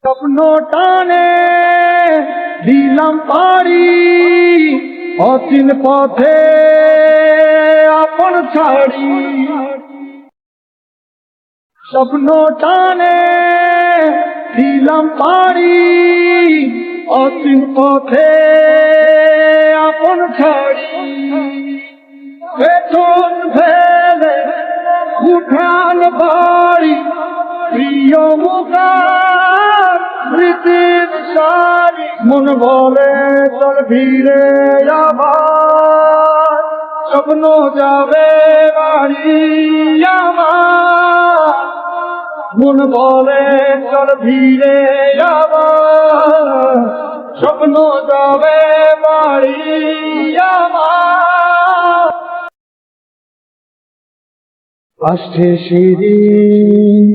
স্বপ্ন টানে দিলাম পাড়ি অচিন পথে আপন ছাড়ি। স্বপ্ন টানে দিলাম পাড়ি অচিন পথে আপন ছাড়ি। পেছন ফেলে উঠান বাড়ি প্রিয় মুখার স্মৃতির সারি। মন বলে চল ফিরে আবার, স্বপ্ন যাবে বাড়ি আমার। মন বলে চল ফিরে আবার, স্বপ্ন যাবে বাড়ি আমার। আসছে সেদিন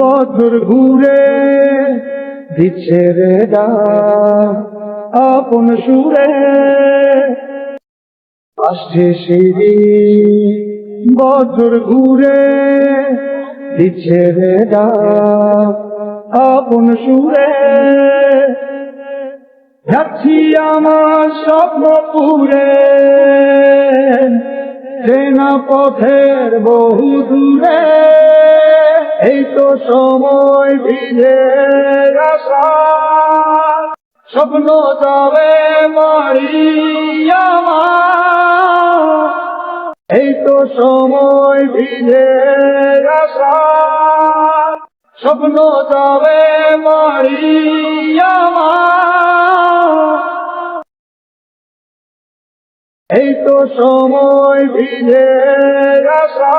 বছর ঘুরে দিচ্ছে রে ডাক আপন সুরে। আসছে সেদিন বছর ঘুরে দিচ্ছে রে ডাক আপন সুরে। যাচ্ছি আমার স্বপ্ন পুরে চেনা পথের বহু দূরে। এই তো সময় ভিজে আসা, স্বপ্ন যাবে বাড়ি আমার। এই তো সময় ভিজে আসা, স্বপ্ন যাবে বাড়ি আমার। এই তো সময় ভিজে আসা।